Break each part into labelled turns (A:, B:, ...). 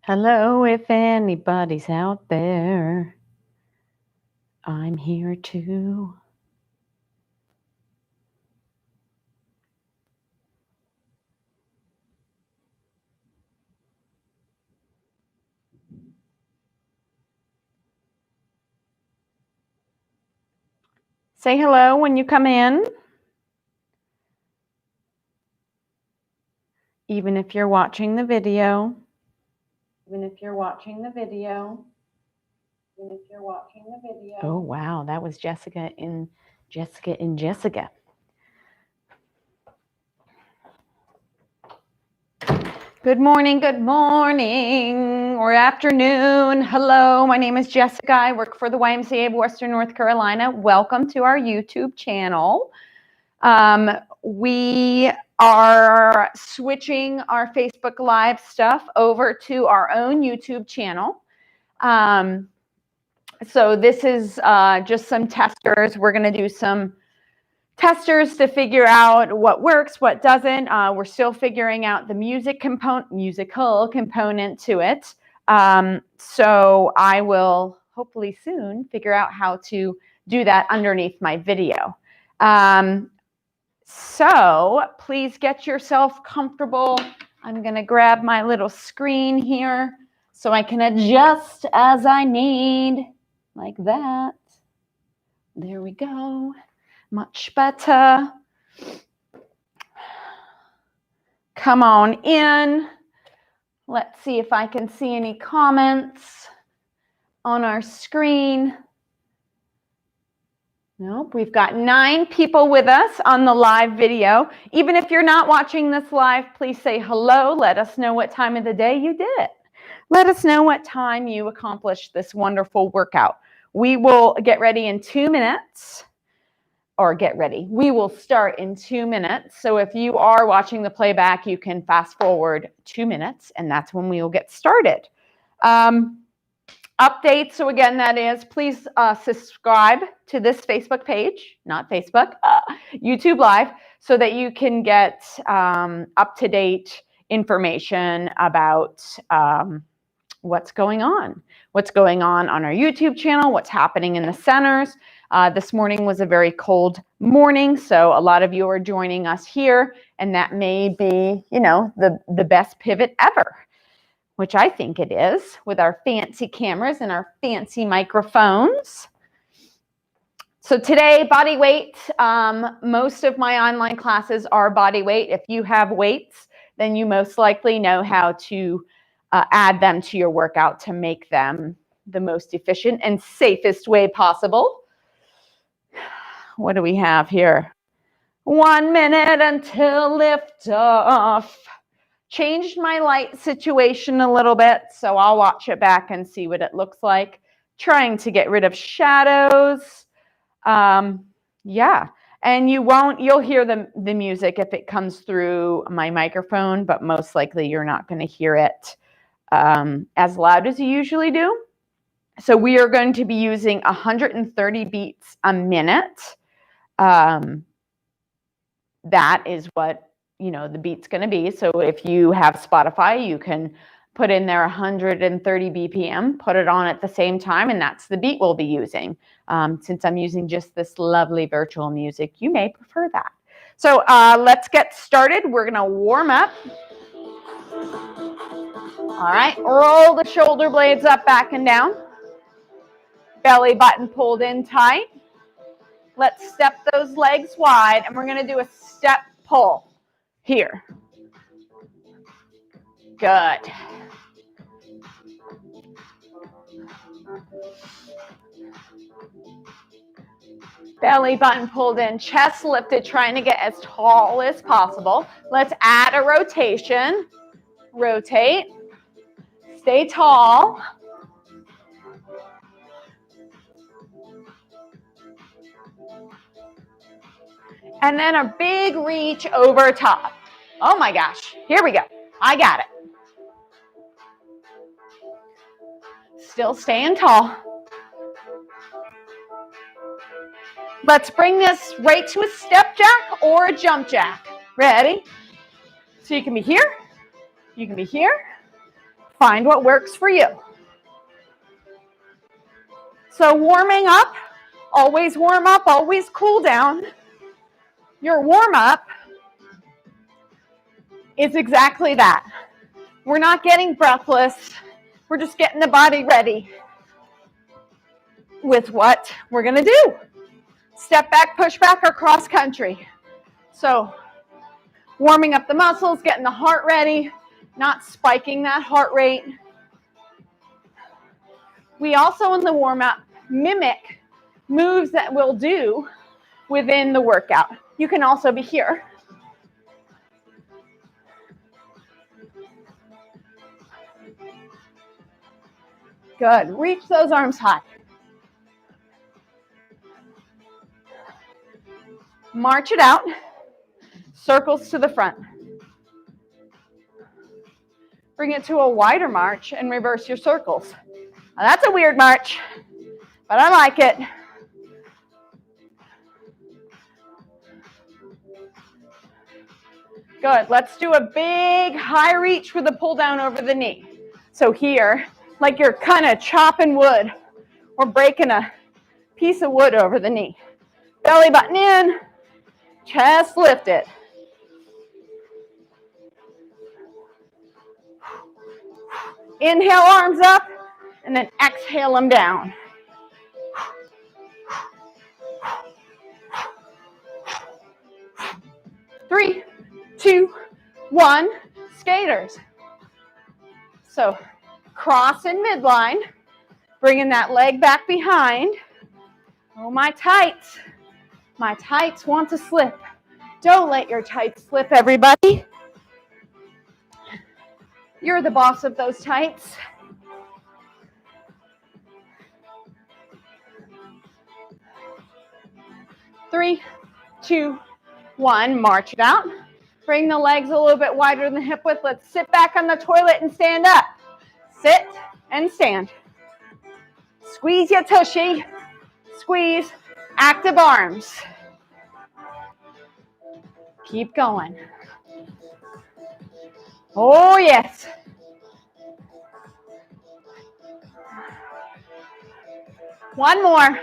A: Hello, if anybody's out there, I'm here too. Say hello when you come in, even if you're watching the video. Oh, wow, that was Jessica in Jessica. Good morning, or afternoon. Hello, my name is Jessica. I work for the YMCA of Western North Carolina. Welcome to our YouTube channel. We are switching our Facebook Live stuff over to our own YouTube channel. So this is just some testers. We're going to do some testers to figure out what works, what doesn't. We're still figuring out the musical component to it. So I will hopefully soon figure out how to do that underneath my video. So please get yourself comfortable. I'm going to grab my little screen here so I can adjust as I need, like that. There we go. Much better. Come on in. Let's see if I can see any comments on our screen. Nope, we've got 9 people with us on the live video. Even if you're not watching this live, please say hello. Let us know what time of the day you did it. Let us know what time you accomplished this wonderful workout. We will get ready in 2 minutes. We will start in 2 minutes. So if you are watching the playback, you can fast forward 2 minutes, and that's when we will get started. Updates, so again, that is, please subscribe to this Facebook page, not Facebook, YouTube Live, so that you can get up-to-date information about what's going on our YouTube channel, what's happening in the centers. This morning was a very cold morning, so a lot of you are joining us here, and that may be, the best pivot ever, which I think it is, with our fancy cameras and our fancy microphones. So today, body weight. Most of my online classes are body weight. If you have weights, then you most likely know how to add them to your workout to make them the most efficient and safest way possible. What do we have here? 1 minute until liftoff. Changed my light situation a little bit, so I'll watch it back and see what it looks like. Trying to get rid of shadows. Yeah, and you'll hear the music if it comes through my microphone, but most likely you're not going to hear it as loud as you usually do. So we are going to be using 130 beats a minute. That is what the beat's going to be. So if you have Spotify, you can put in there 130 BPM, put it on at the same time, and that's the beat we'll be using. Since I'm using just this lovely virtual music, you may prefer that. So let's get started. We're going to warm up. All right, roll the shoulder blades up, back and down. Belly button pulled in tight. Let's step those legs wide, and we're going to do a step pull here. Good. Belly button pulled in, chest lifted, trying to get as tall as possible. Let's add a rotation. Rotate. Stay tall. And then a big reach over top. Oh my gosh. Here we go. I got it. Still staying tall. Let's bring this right to a step jack or a jump jack. Ready? So you can be here. You can be here. Find what works for you. So warming up, always warm up, always cool down. Your warm up is exactly that. We're not getting breathless. We're just getting the body ready with what we're going to do. Step back, push back, or cross country. So warming up the muscles, getting the heart ready, not spiking that heart rate. We also, in the warm-up, mimic moves that we'll do within the workout. You can also be here. Good. Reach those arms high. March it out. Circles to the front. Bring it to a wider march and reverse your circles. Now that's a weird march, but I like it. Good. Let's do a big high reach with a pull down over the knee. So here, like you're kind of chopping wood or breaking a piece of wood over the knee. Belly button in, chest lifted. Inhale, arms up, and then exhale them down. Three, two, one, skaters. So cross in midline, bringing that leg back behind. Oh, my tights want to slip. Don't let your tights slip, everybody. You're the boss of those tights. Three, two, one, march it out. Bring the legs a little bit wider than the hip width. Let's sit back on the toilet and stand up. Sit and stand. Squeeze your tushy. Squeeze. Active arms. Keep going. Oh, yes. One more.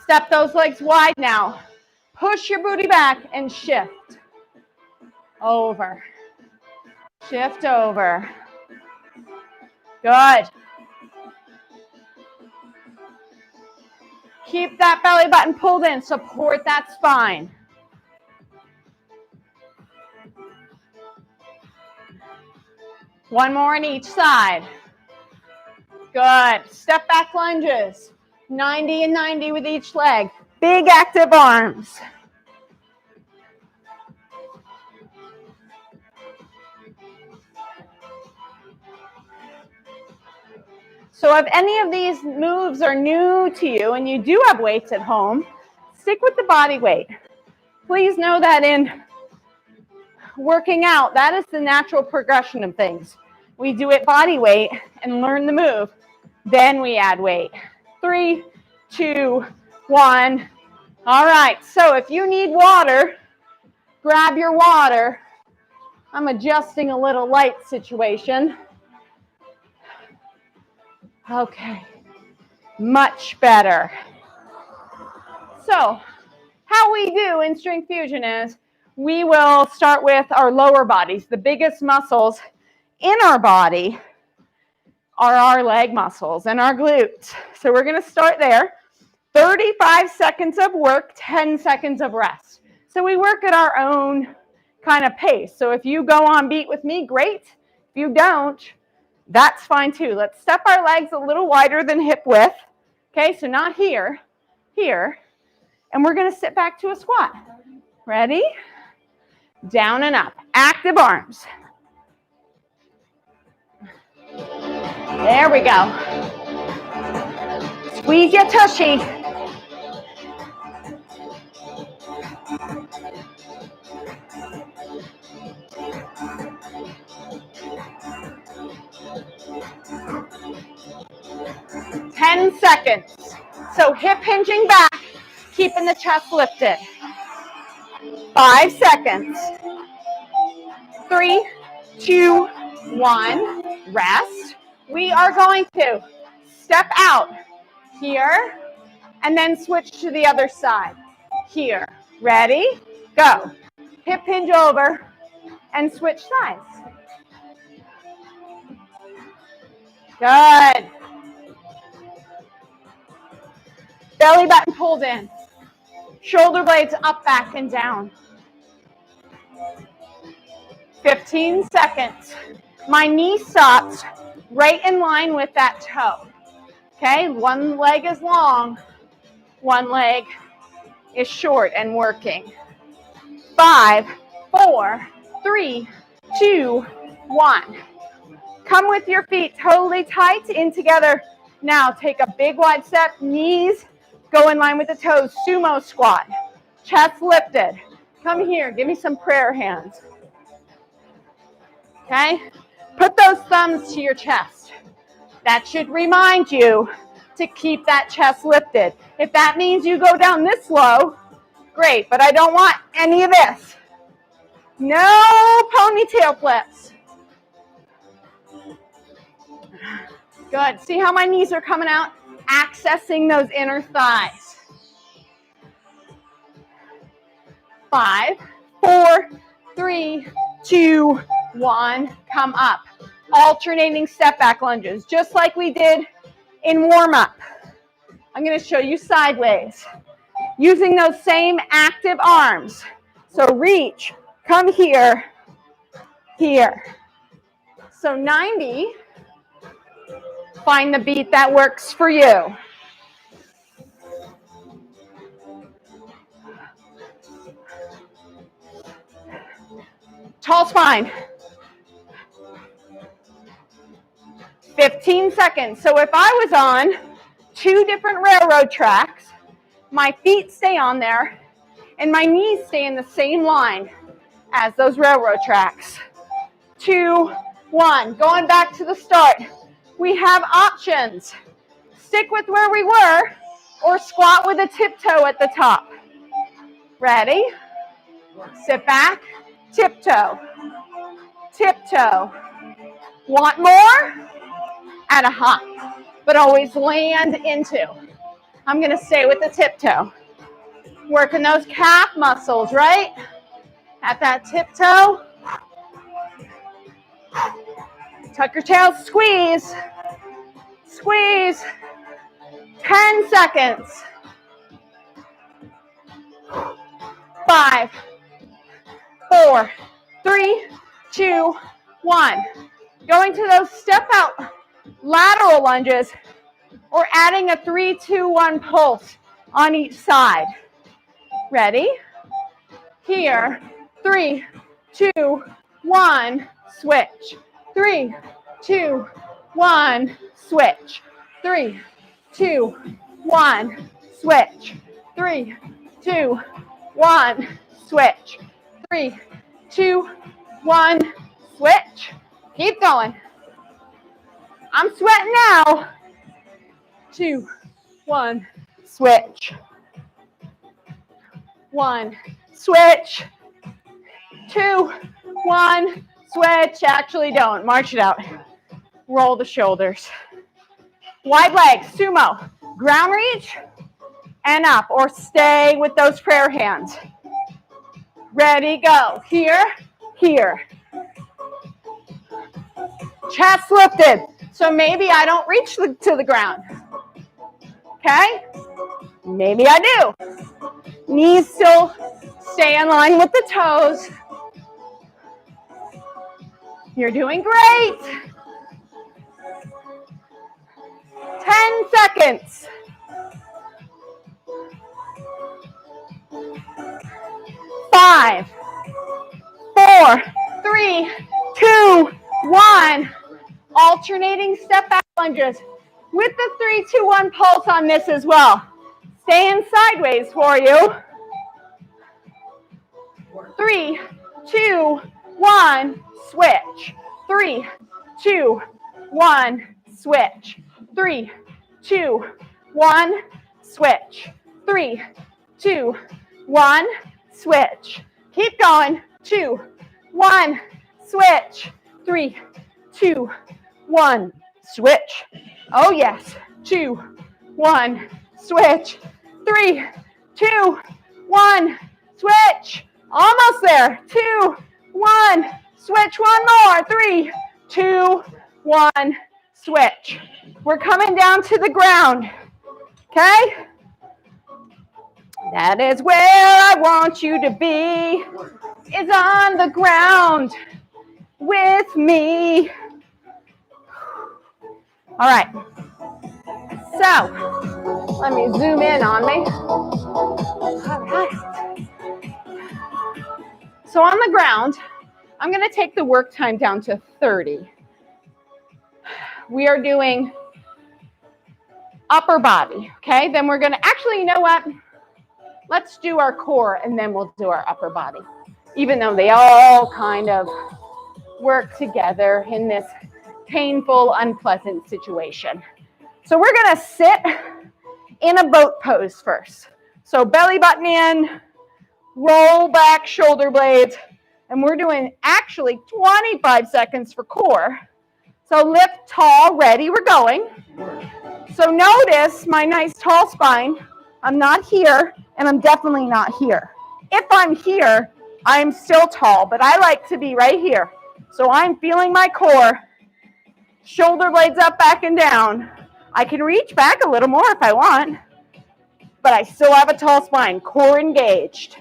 A: Step those legs wide now. Push your booty back and shift. Over. Shift over. Good. Keep that belly button pulled in. Support that spine. One more on each side. Good. Step back lunges. 90 and 90 with each leg. Big active arms. So if any of these moves are new to you and you do have weights at home, stick with the body weight. Please know that in working out, that is the natural progression of things. We do it body weight and learn the move. Then we add weight. 3, 2, 1. All right, so if you need water, grab your water. I'm adjusting a little light situation. Okay, much better. So how we do in Strength Fusion is we will start with our lower bodies. The biggest muscles in our body are our leg muscles and our glutes. So we're going to start there. 35 seconds of work, 10 seconds of rest. So we work at our own kind of pace. So if you go on beat with me, great. If you don't, that's fine too. Let's step our legs a little wider than hip width. Okay, so not here, here. And we're going to sit back to a squat. Ready? Down and up. Active arms. There we go. Squeeze your tushy. Ten seconds. So hip hinging back, keeping the chest lifted. 5 seconds. 3, 2, 1. rest. We are going to step out here and then switch to the other side. Here, ready, go. Hip hinge over and switch sides. Good. Belly button pulled in. Shoulder blades up, back, and down. 15 seconds. My knee stops right in line with that toe. Okay, one leg is long, one leg is short and working. 5, 4, 3, 2, 1. Come with your feet totally tight in together. Now take a big wide step, knees go in line with the toes, sumo squat, chest lifted. Come here, give me some prayer hands. Okay, put those thumbs to your chest. That should remind you to keep that chest lifted. If that means you go down this low, great, but I don't want any of this. No ponytail flips. Good. See how my knees are coming out? Accessing those inner thighs. 5, 4, 3, 2, 1. Come up. Alternating step back lunges, just like we did in warm-up. I'm going to show you sideways. Using those same active arms. So reach, come here, here. So 90. Find the beat that works for you. Tall spine. 15 seconds. So if I was on 2 different railroad tracks, my feet stay on there and my knees stay in the same line as those railroad tracks. 2, 1. Going back to the start. We have options. Stick with where we were or squat with a tiptoe at the top. Ready? Sit back, tiptoe, tiptoe. Want more? Add a hop, but always land into. I'm going to stay with the tiptoe. Working those calf muscles, right? At that tiptoe. Tuck your tail, squeeze. Squeeze. 10 seconds. 5, 4, 3, 2, 1. Going to those step out lateral lunges or adding a 3, 2, 1 pulse on each side. Ready? Here. 3, 2, 1. Switch. 3, 2, 1. Switch. 3, 2, 1. Switch. 3, 2, 1. Switch. 3, 2, 1. Switch. Keep going. I'm sweating now. 2, 1. Switch. 1. Switch. 2, 1. Switch. Actually don't. March it out. Roll the shoulders. Wide legs. Sumo. Ground reach and up, or stay with those prayer hands. Ready, go. Here, here. Chest lifted. So maybe I don't reach to the ground. Okay? Maybe I do. Knees still stay in line with the toes. You're doing great. 10 seconds. 5, 4, 3, 2, 1. Alternating step back lunges with the 3, 2, 1 pulse on this as well. Staying sideways for you. 3, 2, 1. Switch. 3, 2, 1. Switch. 3, 2, 1. Switch. 3, 2, 1. Switch. Keep going. 2, 1. Switch. 3, 2, 1, switch. Oh yes, 2, 1, switch. 3, 2, 1, switch. Almost there. 2, 1, switch. One more. 3, 2, 1, switch. We're coming down to the ground. Okay? That is where I want you to be. Is on the ground with me. All right. So, let me zoom in on me. All right. So on the ground, I'm going to take the work time down to 30. We are doing upper body, okay? Then we're going to, actually, you know what? Let's do our core and then we'll do our upper body, even though they all kind of work together in this painful, unpleasant situation. So we're going to sit in a boat pose first. So belly button in, roll back shoulder blades, and we're doing actually 25 seconds for core. So lift tall, ready, we're going. So notice my nice tall spine. I'm not here, and I'm definitely not here. If I'm here, I'm still tall, but I like to be right here. So I'm feeling my core, shoulder blades up, back, and down. I can reach back a little more if I want, but I still have a tall spine, core engaged.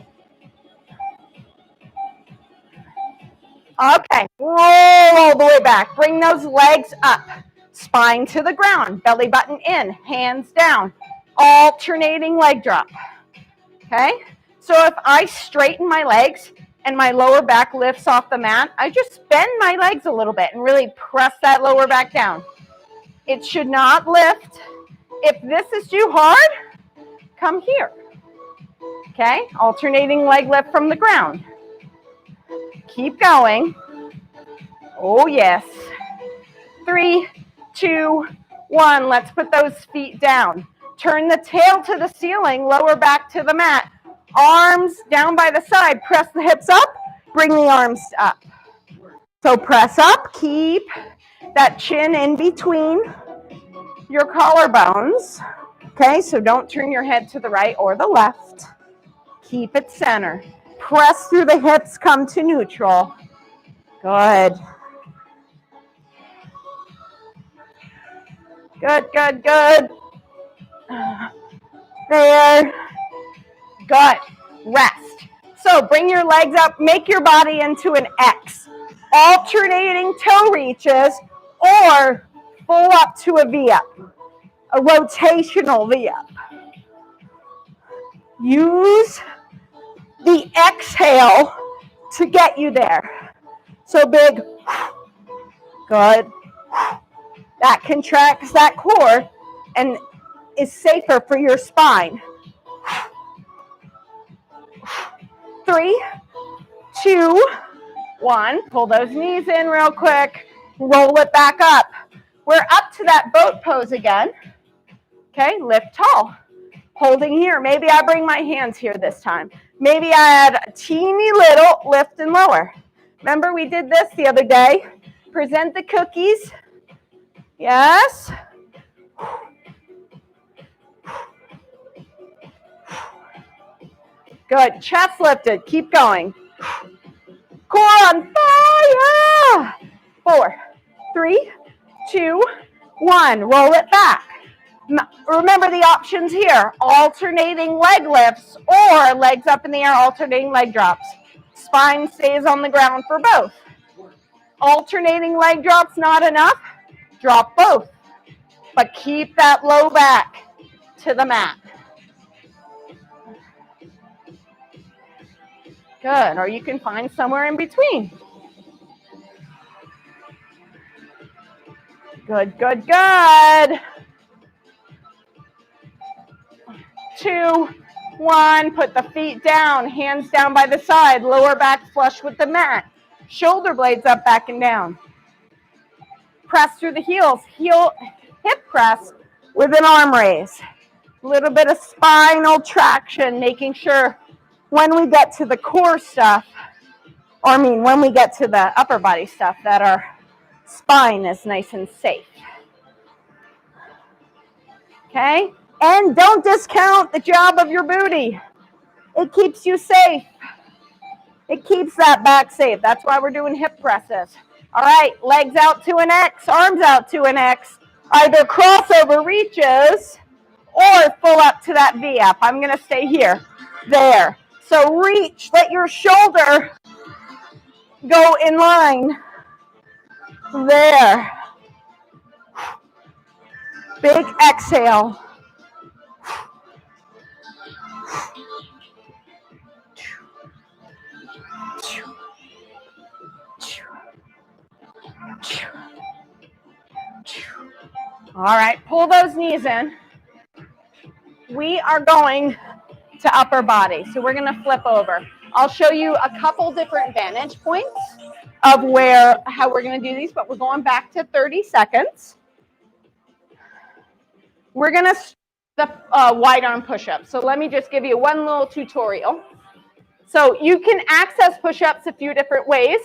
A: Okay, roll all the way back. Bring those legs up, spine to the ground, belly button in, hands down, alternating leg drop. Okay, so if I straighten my legs and my lower back lifts off the mat, I just bend my legs a little bit and really press that lower back down. It should not lift. If this is too hard, come here. Okay, alternating leg lift from the ground. Keep going. Oh yes. 3, 2, 1. Let's put those feet down. Turn the tail to the ceiling, lower back to the mat. Arms down by the side. Press the hips up. Bring the arms up. So press up. Keep that chin in between your collarbones. Okay, so don't turn your head to the right or the left. Keep it center. Press through the hips, come to neutral. Good. Good, good, good. There. Good. Rest. So bring your legs up, make your body into an X. Alternating toe reaches or full up to a V-up. A rotational V-up. Use the exhale to get you there. So big. Good. That contracts that core and is safer for your spine. 3, 2, 1. Pull those knees in real quick. Roll it back up. We're up to that boat pose again. Okay, lift tall. Holding here. Maybe I bring my hands here this time. Maybe I add a teeny little lift and lower. Remember we did this the other day? Present the cookies. Yes. Good. Chest lifted. Keep going. Core on fire. 4, 3, 2, 1. Roll it back. Remember the options here. Alternating leg lifts or legs up in the air, alternating leg drops. Spine stays on the ground for both. Alternating leg drops not enough. Drop both. But keep that low back to the mat. Good. Or you can find somewhere in between. Good, good, good. 2, 1. Put the feet down, hands down by the side, lower back flush with the mat. Shoulder blades up, back and down. Press through the heels. Hip press with an arm raise. A little bit of spinal traction, making sure when we get to the core stuff, when we get to the upper body stuff, that our spine is nice and safe. Okay? And don't discount the job of your booty. It keeps you safe. It keeps that back safe. That's why we're doing hip presses. All right, legs out to an X, arms out to an X. Either crossover reaches or full up to that V up. I'm going to stay here. There. So reach. Let your shoulder go in line. There. Big exhale. All right, pull those knees in. We are going to upper body. So we're going to flip over. I'll show you a couple different vantage points of how we're going to do these, but we're going back to 30 seconds. We're going to start the wide arm push-ups. So let me just give you one little tutorial. So you can access push-ups a few different ways.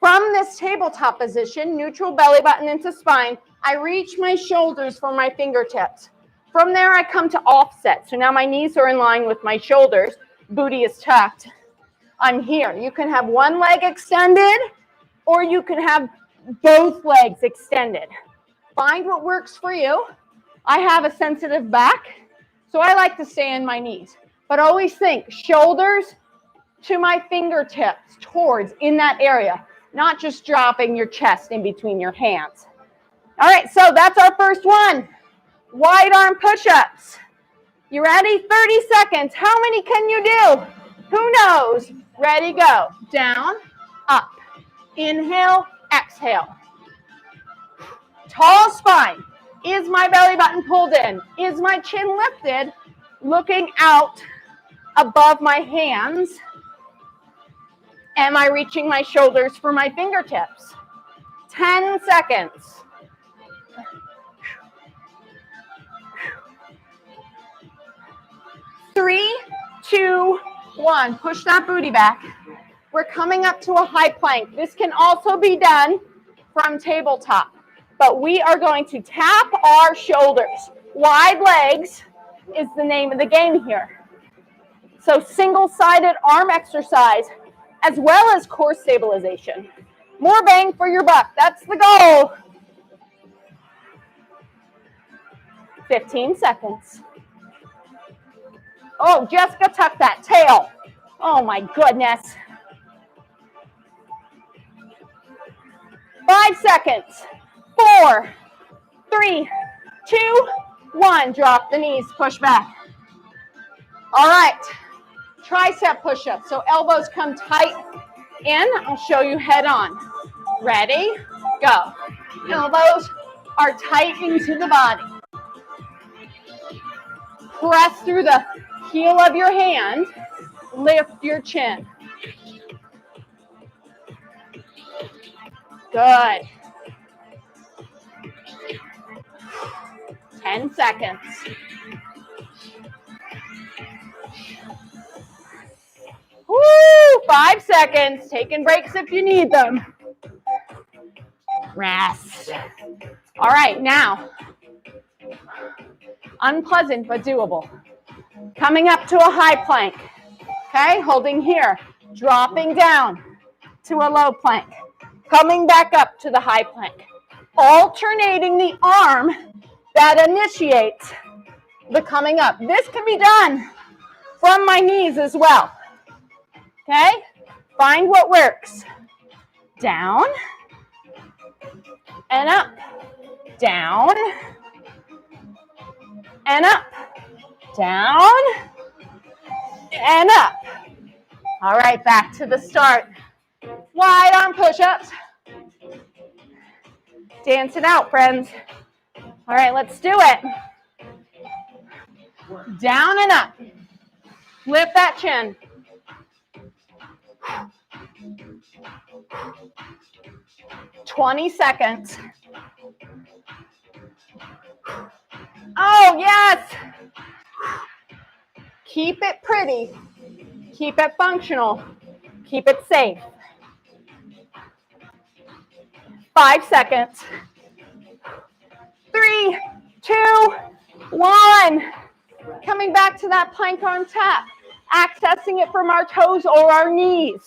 A: From this tabletop position, neutral belly button into spine, I reach my shoulders for my fingertips. From there, I come to offset. So now my knees are in line with my shoulders. Booty is tucked. I'm here. You can have one leg extended, or you can have both legs extended. Find what works for you. I have a sensitive back, so I like to stay in my knees. But always think shoulders to my fingertips, towards in that area, not just dropping your chest in between your hands. All right, so that's our first one. Wide arm push-ups. You ready? 30 seconds. How many can you do? Who knows? Ready, go. Down, up. Inhale, exhale. Tall spine. Is my belly button pulled in? Is my chin lifted? Looking out above my hands. Am I reaching my shoulders for my fingertips? 10 seconds. 3, 2, 1. Push that booty back. We're coming up to a high plank. This can also be done from tabletop, but we are going to tap our shoulders. Wide legs is the name of the game here. So single-sided arm exercise as well as core stabilization. More bang for your buck. That's the goal. 15 seconds. Oh, Jessica, tuck that tail. Oh, my goodness. 5 seconds. 4, 3, 2, 1. Drop the knees. Push back. All right. Tricep push-up. So elbows come tight in. I'll show you head on. Ready? Go. Elbows are tight into the body. Press through the heel of your hand. Lift your chin. Good. 10 seconds. Woo! 5 seconds. Taking breaks if you need them. Rest. All right, now, unpleasant but doable. Coming up to a high plank. Okay, holding here. Dropping down to a low plank. Coming back up to the high plank. Alternating the arm that initiates the coming up. This can be done from my knees as well. Okay, find what works. Down and up. Down and up. Down and up. All right, back to the start. Wide arm push-ups. Dance it out, friends. All right, let's do it. Down and up. Lift that chin. "20 seconds. Oh, yes. Keep it pretty. Keep it functional. Keep it safe. 5 seconds. 3, 2, 1. Coming back to that plank arm tap. Accessing it from our toes or our knees.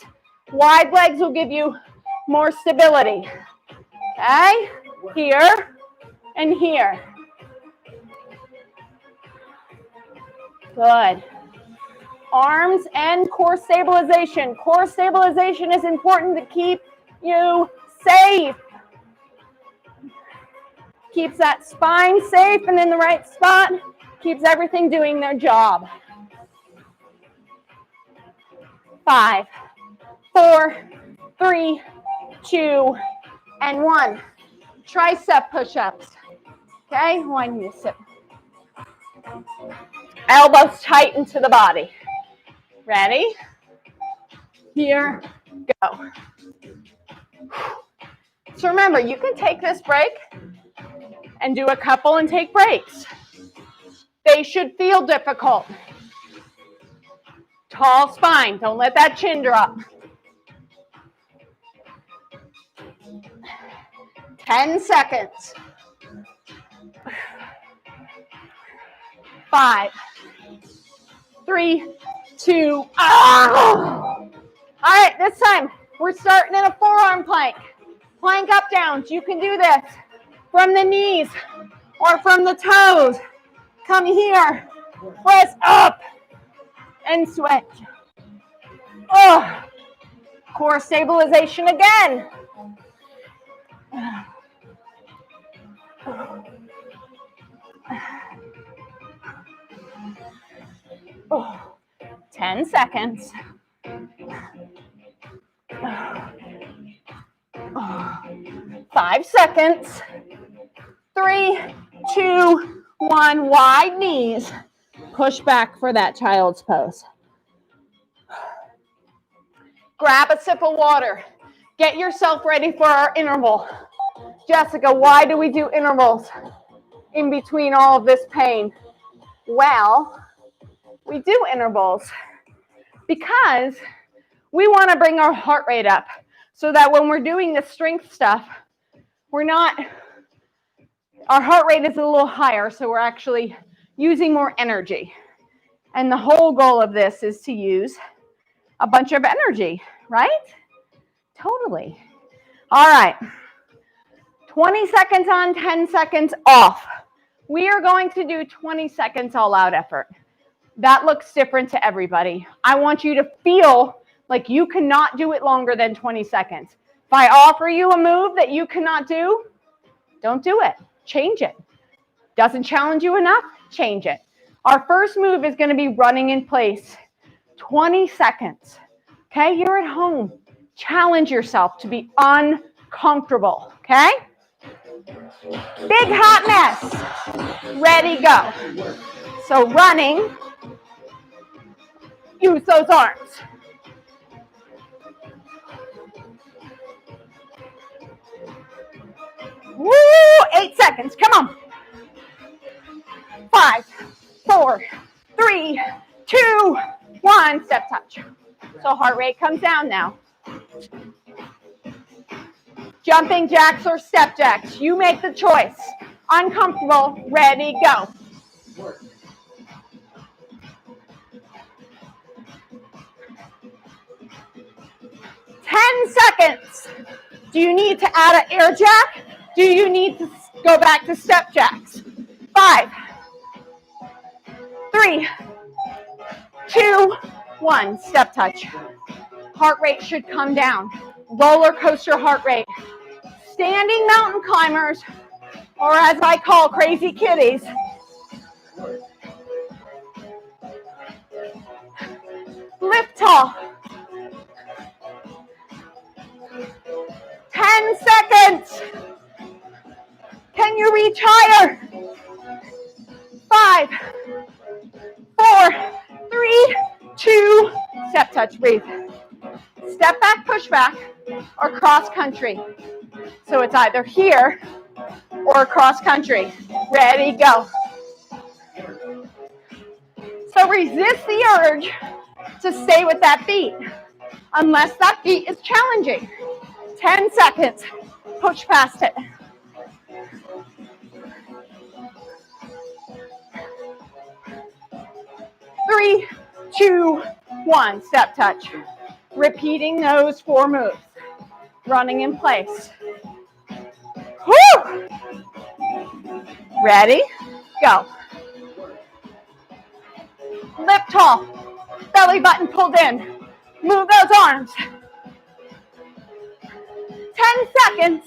A: Wide legs will give you more stability. Okay? Here and here. Good. Arms and core stabilization. Core stabilization is important to keep you safe. Keeps that spine safe and in the right spot. Keeps everything doing their job. 5, 4, 3, 2, and 1. Tricep push-ups. Okay, one you sit. Elbows tight into the body. Ready? Here, go. So remember, you can take this break and do a couple and take breaks. They should feel difficult. Tall spine, don't let that chin drop. 10 seconds. 5, 3, 2, All right, this time we're starting in a forearm plank. Plank up downs. You can do this from the knees or from the toes. Come here, press up and switch. Core stabilization again. 10 seconds. 5 seconds. 3, 2, 1. Wide knees. Push back for that child's pose. Grab a sip of water. Get yourself ready for our interval. Jessica, why do we do intervals in between all of this pain? Well, we do intervals because we want to bring our heart rate up so that when we're doing the strength stuff, our heart rate is a little higher, so we're actually using more energy. And the whole goal of this is to use a bunch of energy, right? Totally. All right. 20 seconds on, 10 seconds off. We are going to do 20 seconds all-out effort. That looks different to everybody. I want you to feel like you cannot do it longer than 20 seconds. If I offer you a move that you cannot do, don't do it. Change it. Doesn't challenge you enough? Change it. Our first move is going to be running in place. 20 seconds. Okay, you're at home. Challenge yourself to be uncomfortable. Okay? Big hot mess. Ready, go. So running, use those arms. Woo! 8 seconds. Come on. 5, 4, 3, 2, 1. Step touch. So heart rate comes down now. Jumping jacks or step jacks. You make the choice. Uncomfortable. Ready, go. Seconds. Do you need to add an air jack? Do you need to go back to step jacks? 5, 3, 2, 1. Step touch. Heart rate should come down. Roller coaster heart rate. Standing mountain climbers, or as I call crazy kitties, lift tall. 10 seconds. Can you reach higher? 5, 4, 3, 2. Step touch, breathe. Step back, push back, or cross country. So it's either here or cross country. Ready, go. So resist the urge to stay with that beat, unless that beat is challenging. 10 seconds. Push past it. 3, 2, 1. Step touch. Repeating those 4 moves. Running in place. Woo! Ready? Go. Lift tall. Belly button pulled in. Move those arms. 10 seconds.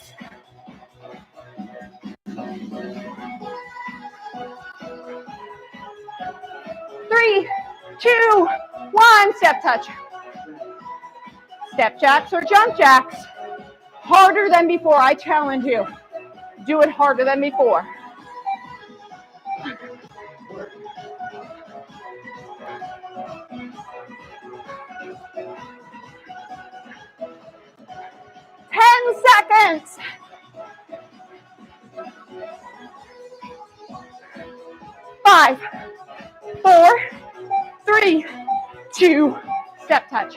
A: 3, 2, 1. Step touch. Step jacks or jump jacks. Harder than before, I challenge you. Do it harder than before. Seconds. 5, 4, 3, 2. Step touch.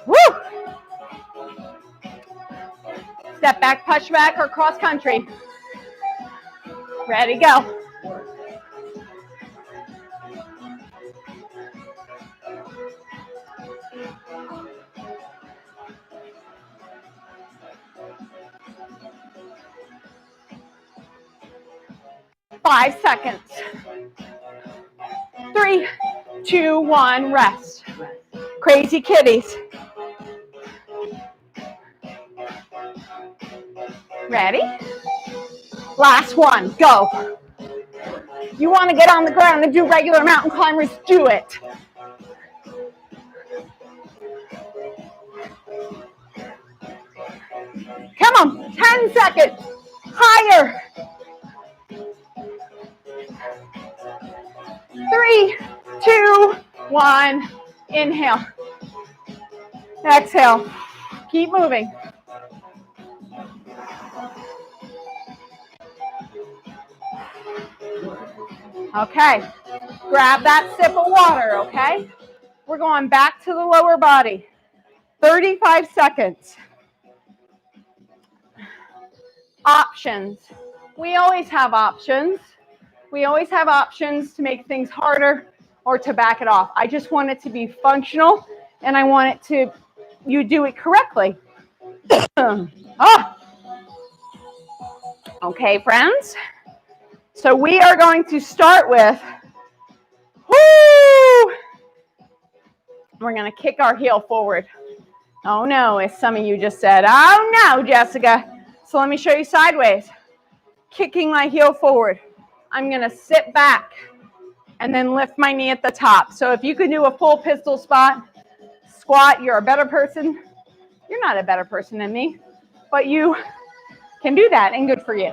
A: Woo! Step back, push back, or cross country. Ready, go. Five seconds. 3, 2, 1, rest. Crazy kitties. Ready? Last one, go. You want to get on the ground and do regular mountain climbers, do it. Come on, 10 seconds. Higher. 3, 2, 1. Inhale. Exhale. Keep moving. Okay. Grab that sip of water, okay? We're going back to the lower body. 35 seconds. Options. We always have options. We always have options to make things harder or to back it off. I just want it to be functional, and I want it to, you do it correctly. Okay, friends. So we are going to start with, we're going to kick our heel forward. Oh no, as some of you just said, oh no, Jessica. So let me show you sideways. Kicking my heel forward. I'm going to sit back and then lift my knee at the top. So if you can do a full pistol squat, you're a better person. You're not a better person than me, but you can do that, and good for you.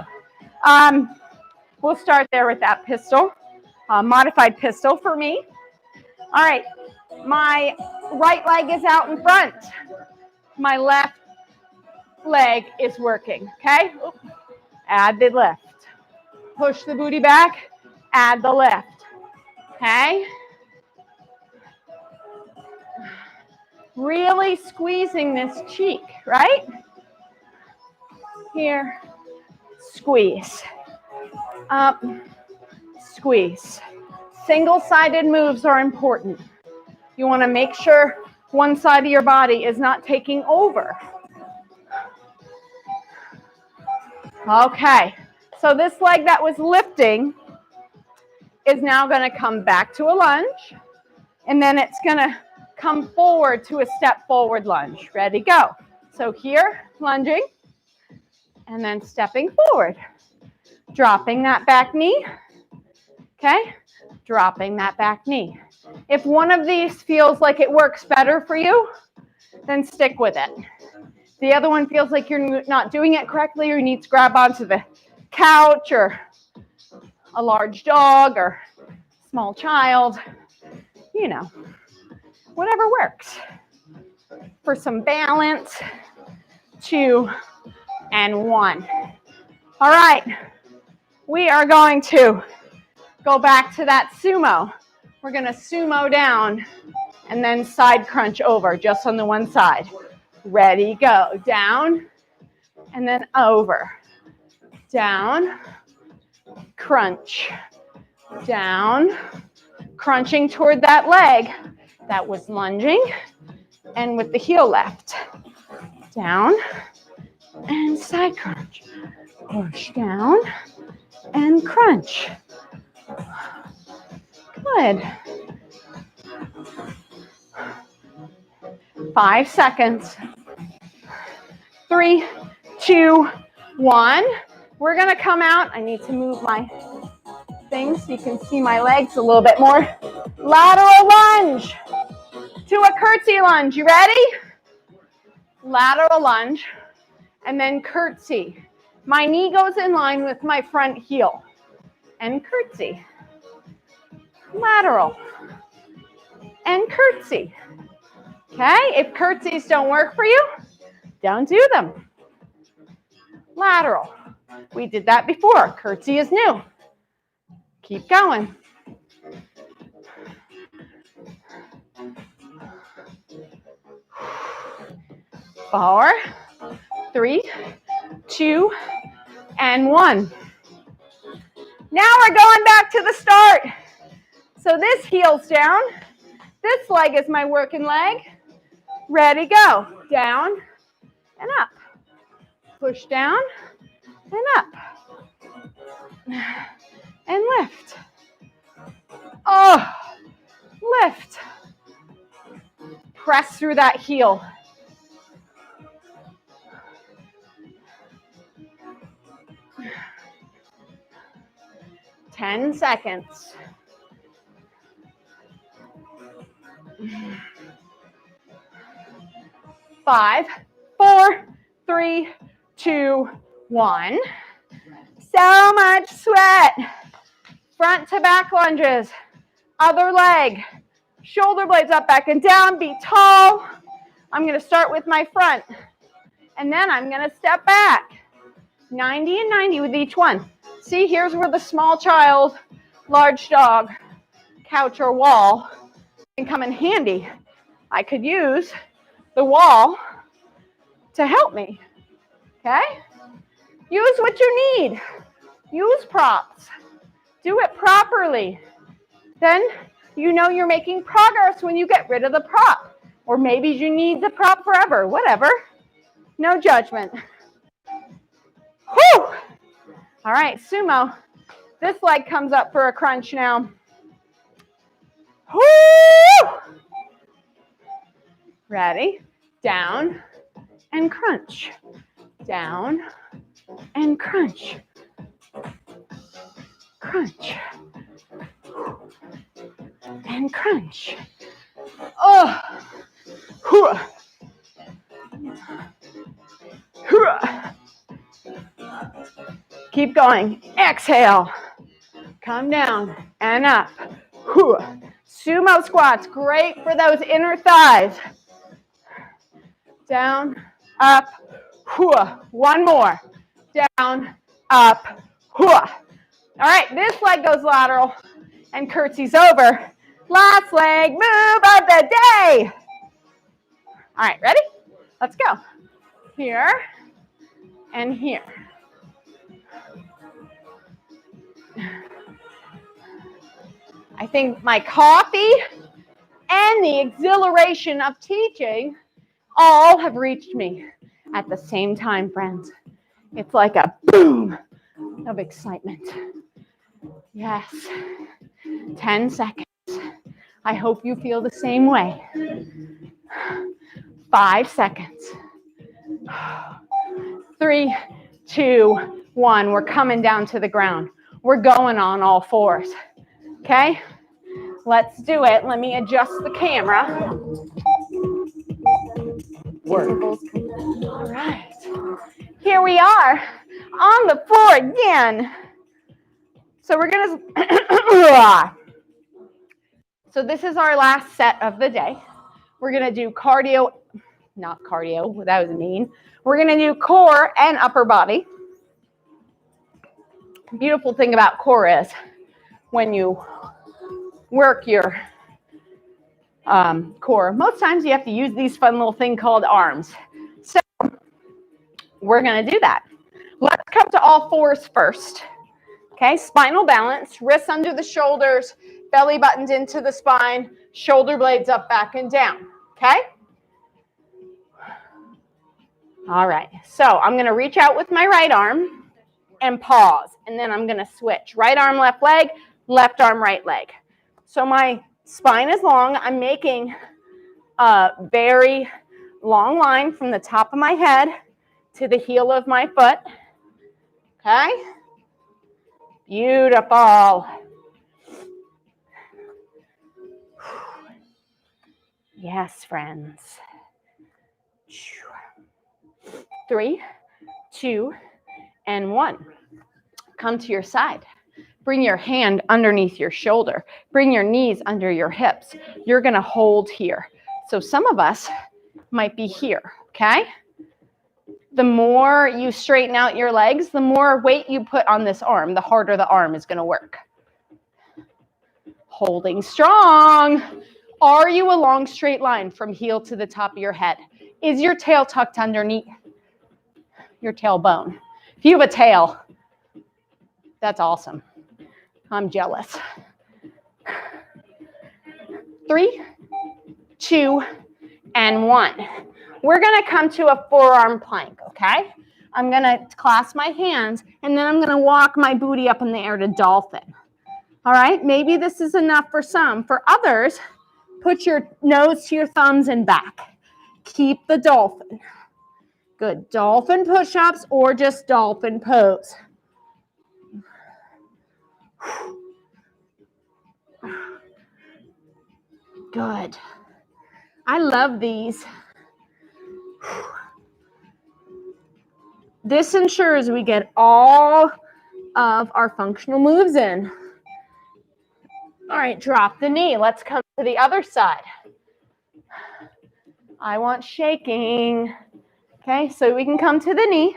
A: We'll start there with that pistol, modified pistol for me. All right, my right leg is out in front. My left leg is working, okay? Add the lift. Push the booty back, add the lift, okay? Really squeezing this cheek, right? Here, squeeze. Up, squeeze. Single-sided moves are important. You want to make sure one side of your body is not taking over. Okay, so this leg that was lifting is now going to come back to a lunge, and then it's going to come forward to a step forward lunge. Ready, go. So here, lunging, and then stepping forward. Dropping that back knee, okay? Dropping that back knee. If one of these feels like it works better for you, then stick with it. The other one feels like you're not doing it correctly, or you need to grab onto the couch or a large dog or small child, you know, whatever works. For some balance, 2 and 1. All right, we are going to go back to that sumo. We're going to sumo down and then side crunch over just on the one side. Ready, go. Down, and then over. Down, crunch, down, crunching toward that leg that was lunging, and with the heel left. Down, and side crunch. Push down, and crunch. Good. 5 seconds. 3, 2, 1. We're gonna come out. I need to move my thing so you can see my legs a little bit more. Lateral lunge to a curtsy lunge. You ready? Lateral lunge and then curtsy. My knee goes in line with my front heel and curtsy. Lateral and curtsy. Okay, if curtsies don't work for you, don't do them. Lateral. We did that before. Curtsy is new. Keep going. Four, 3, 2, and 1. Now we're going back to the start. So this heel's down. This leg is my working leg. Ready, go. Down and up. Push down and up. And lift. Oh, lift. Press through that heel. Ten seconds. 5, 4, 3, 2, 1. So much sweat. Front to back lunges. Other leg. Shoulder blades up, back, and down. Be tall. I'm going to start with my front. And then I'm going to step back. 90 and 90 with each one. See, here's where the small child, large dog, couch, or wall can come in handy. I could use the wall to help me. Okay? Use what you need. Use props. Do it properly. Then you know you're making progress when you get rid of the prop. Or maybe you need the prop forever. Whatever. No judgment. Whew! All right, sumo. This leg comes up for a crunch now. Whoo! Ready? Down and crunch. Down and crunch. Crunch. And crunch. Oh. Hoo. Hoo. Keep going. Exhale. Come down and up. Hoo. Sumo squats, great for those inner thighs. Down, up, hoo. One more. Down, up, hoo. All right, this leg goes lateral and curtsies over. Last leg move of the day. All right, ready? Let's go. Here and here. I think my coffee and the exhilaration of teaching all have reached me at the same time, friends. It's like a boom of excitement. Yes. 10 seconds. I hope you feel the same way. 5 seconds. 3, 2, 1. We're coming down to the ground. We're going on all fours. Okay? Let's do it. Let me adjust the camera. Work. All right. Here we are on the floor again. So we're going to... So this is our last set of the day. We're going to do cardio, not cardio, that was mean. We're going to do core and upper body. The beautiful thing about core is when you work your core, most times you have to use these fun little thing called arms. So we're going to do that. Let's come to all fours first. Okay, spinal balance, wrists under the shoulders, belly buttons into the spine, shoulder blades up, back, and down. Okay? All right, so I'm going to reach out with my right arm and pause, and then I'm going to switch. Right arm, left leg, left arm, right leg. So my spine is long. I'm making a very long line from the top of my head to the heel of my foot. Okay? Beautiful. Yes, friends. 3, 2, and 1. Come to your side. Bring your hand underneath your shoulder. Bring your knees under your hips. You're going to hold here. So some of us might be here, okay? The more you straighten out your legs, the more weight you put on this arm, the harder the arm is going to work. Holding strong. Are you a long straight line from heel to the top of your head? Is your tail tucked underneath your tailbone? If you have a tail, that's awesome. I'm jealous. 3, 2, and 1. We're going to come to a forearm plank, okay? I'm going to clasp my hands, and then I'm going to walk my booty up in the air to dolphin. All right? Maybe this is enough for some. For others, put your nose to your thumbs and back. Keep the dolphin. Good. Dolphin push-ups or just dolphin pose. Good. I love these. This ensures we get all of our functional moves in. All right, drop the knee. Let's come to the other side. I want shaking. Okay, so we can come to the knee,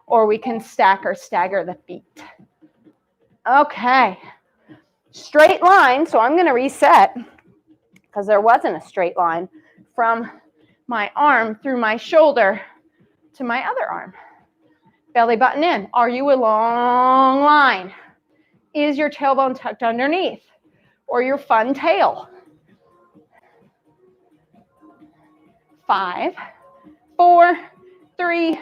A: or we can stack or stagger the feet. Okay, straight line. So I'm going to reset, because there wasn't a straight line from my arm through my shoulder to my other arm. Belly button in. Are you a long line? Is your tailbone tucked underneath? Or your fun tail? 5, 4, 3,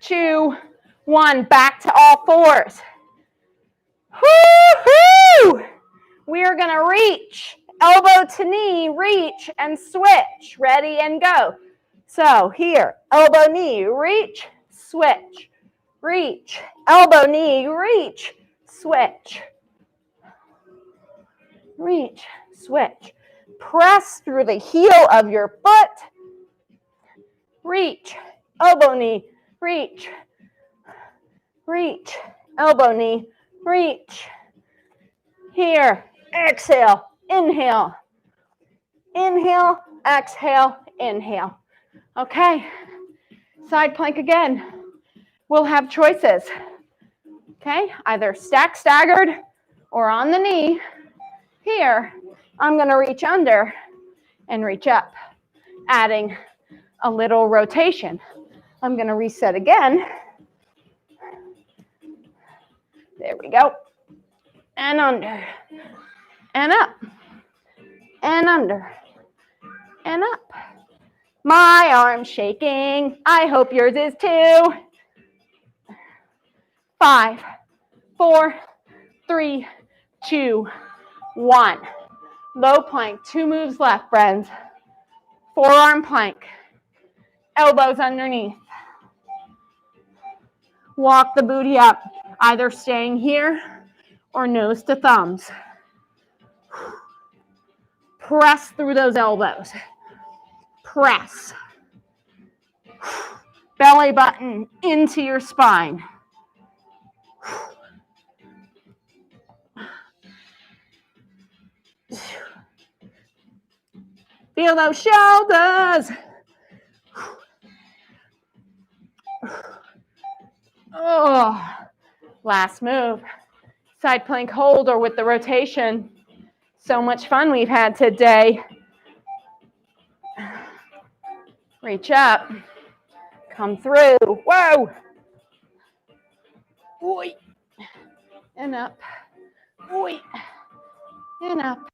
A: 2, 1. Back to all fours. Woo-hoo! We are going to reach. Elbow to knee, reach and switch. Ready and go. So here, elbow, knee, reach, switch. Reach, elbow, knee, reach, switch. Reach, switch. Press through the heel of your foot. Reach, elbow, knee, reach. Reach, elbow, knee, reach. Here, exhale, inhale. Inhale, exhale, inhale. Okay, side plank again. We'll have choices. Okay, either stack staggered or on the knee. Here, I'm going to reach under and reach up, adding a little rotation. I'm going to reset again. There we go. And under, and up, and under, and up. My arm's shaking. I hope yours is too. 5, 4, 3, 2, 1. Low plank, 2 moves left, friends. Forearm plank, elbows underneath. Walk the booty up, either staying here or nose to thumbs. Press through those elbows. Press. Belly button into your spine. Feel those shoulders. Oh, last move. Side plank hold or with the rotation. So much fun we've had today. Reach up. Come through. Whoa. Oi. And up. Oi. And up.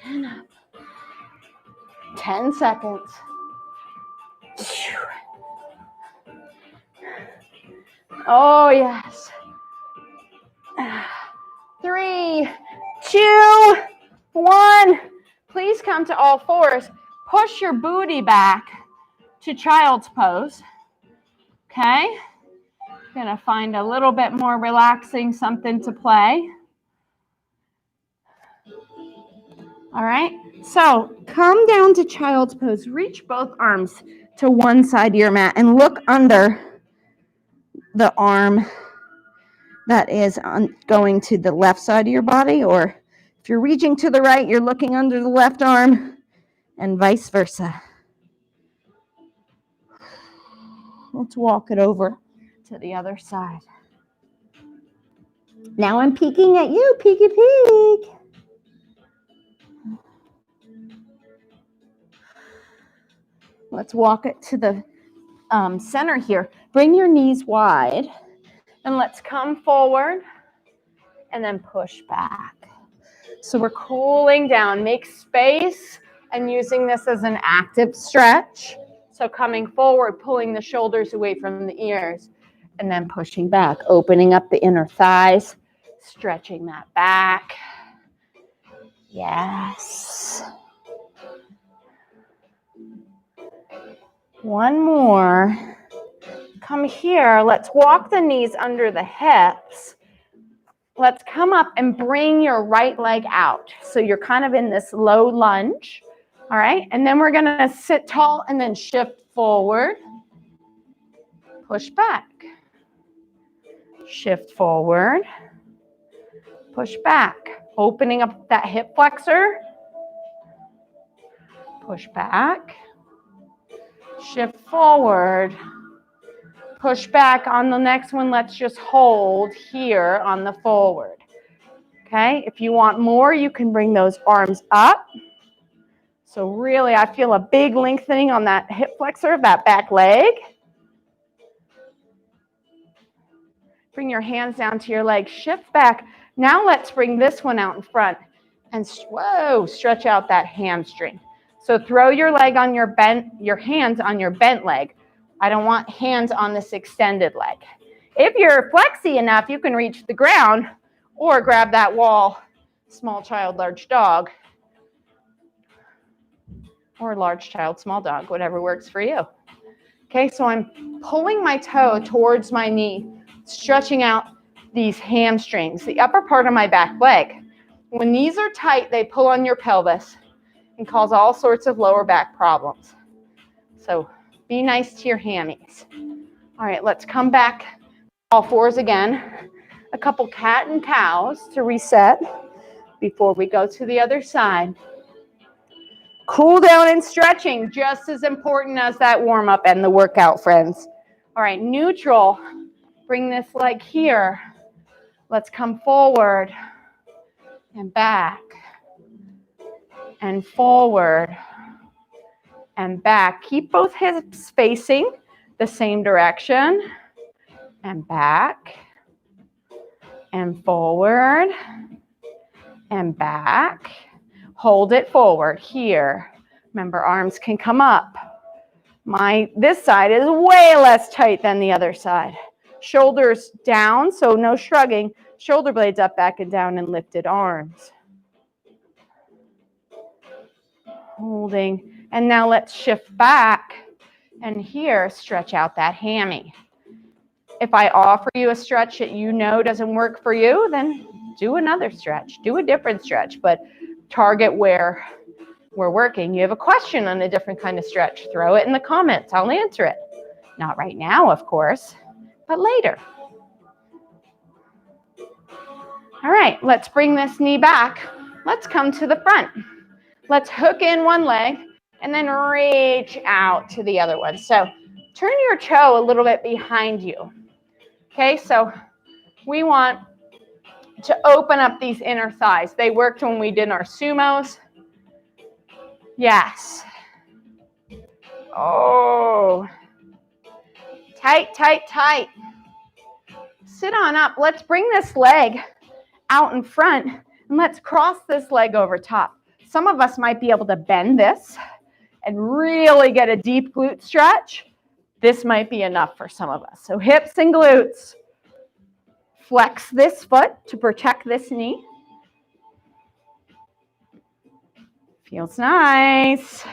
A: And up. 10 seconds. Oh, yes. 3, 2, 1. Please come to all fours. Push your booty back to child's pose. Okay? Gonna find a little bit more relaxing something to play. All right, so come down to child's pose. Reach both arms to one side of your mat and look under the arm that is going to the left side of your body, or if you're reaching to the right, you're looking under the left arm, and vice versa. Let's walk it over to the other side. Now I'm peeking at you, peeky peek. Let's walk it to the center here. Bring your knees wide, and let's come forward and then push back. So we're cooling down. Make space and using this as an active stretch. So coming forward, pulling the shoulders away from the ears, and then pushing back, opening up the inner thighs, stretching that back. Yes. One more. Come here. Let's walk the knees under the hips. Let's come up and bring your right leg out. So you're kind of in this low lunge. All right. And then we're going to sit tall and then shift forward. Push back. Shift forward. Push back. Opening up that hip flexor. Push back. Shift forward. Push back. On the next one, let's just hold here on the forward. Okay, if you want more, you can bring those arms up. So really, I feel a big lengthening on that hip flexor of that back leg. Bring your hands down to your legs. Shift back. Now let's bring this one out in front. And whoa, stretch out that hamstring. So throw your leg on your hands on your bent leg. I don't want hands on this extended leg. If you're flexy enough, you can reach the ground or grab that wall, small child, large dog, or large child, small dog, whatever works for you. Okay, so I'm pulling my toe towards my knee, stretching out these hamstrings, the upper part of my back leg. When these are tight, they pull on your pelvis and cause all sorts of lower back problems. So be nice to your hammies. All right, let's come back all fours again. A couple cat and cows to reset before we go to the other side. Cool down and stretching, just as important as that warm up and the workout, friends. All right, neutral. Bring this leg here. Let's come forward and back and forward and back. Keep both hips facing the same direction and back and forward and back. Hold it forward here. Remember, arms can come up. This side is way less tight than the other side. Shoulders down, so no shrugging. Shoulder blades up, back and down, and lifted arms. Holding. And now let's shift back. And here, stretch out that hammy. If I offer you a stretch that you know doesn't work for you, then do another stretch. Do a different stretch, but target where we're working. You have a question on a different kind of stretch, throw it in the comments. I'll answer it. Not right now, of course, but later. All right, let's bring this knee back. Let's come to the front. Let's hook in one leg and then reach out to the other one. So turn your toe a little bit behind you. Okay, so we want to open up these inner thighs. They worked when we did our sumos. Yes. Oh, tight, tight, tight. Sit on up. Let's bring this leg out in front and let's cross this leg over top. Some of us might be able to bend this and really get a deep glute stretch. This might be enough for some of us. So hips and glutes. Flex this foot to protect this knee. Feels nice.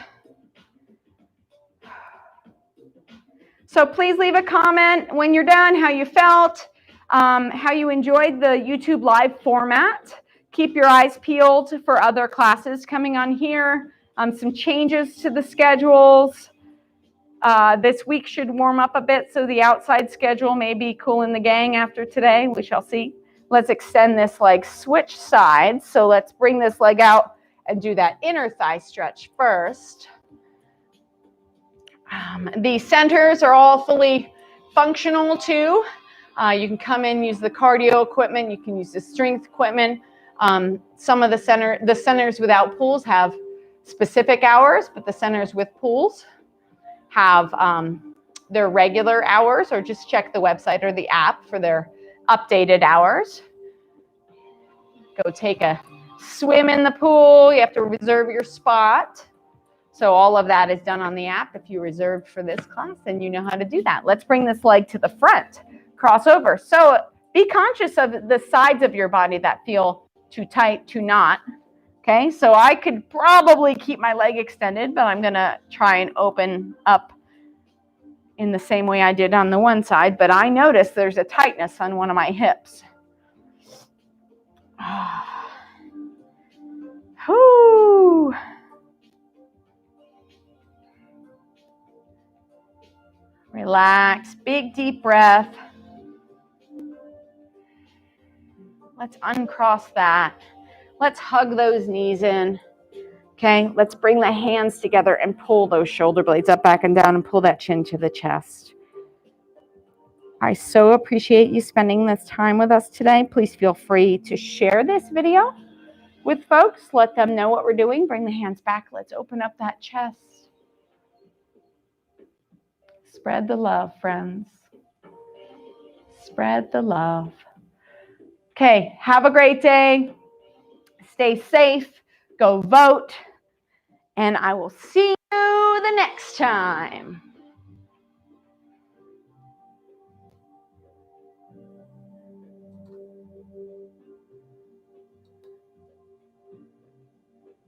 A: So please leave a comment when you're done, how you felt, how you enjoyed the YouTube Live format. Keep your eyes peeled for other classes coming on here. Some changes to the schedules. This week should warm up a bit, so the outside schedule may be cool in the gang after today. We shall see. Let's extend this leg, switch sides. So let's bring this leg out and do that inner thigh stretch first. The centers are all fully functional too. You can come in, use the cardio equipment. You can use the strength equipment. Some of the centers without pools have specific hours, but the centers with pools have their regular hours, or just check the website or the app for their updated hours. Go take a swim in the pool. You have to reserve your spot. So all of that is done on the app. If you reserved for this class, then you know how to do that. Let's bring this leg to the front, cross over. So be conscious of the sides of your body that feel too tight, too not. Okay, so I could probably keep my leg extended, but I'm gonna try and open up in the same way I did on the one side, but I noticed there's a tightness on one of my hips. Whoo. Relax, big deep breath. Let's uncross that. Let's hug those knees in. Okay, let's bring the hands together and pull those shoulder blades up, back, and down, and pull that chin to the chest. I so appreciate you spending this time with us today. Please feel free to share this video with folks. Let them know what we're doing. Bring the hands back. Let's open up that chest. Spread the love, friends. Spread the love. Okay, have a great day. Stay safe. Go vote. And I will see you the next time.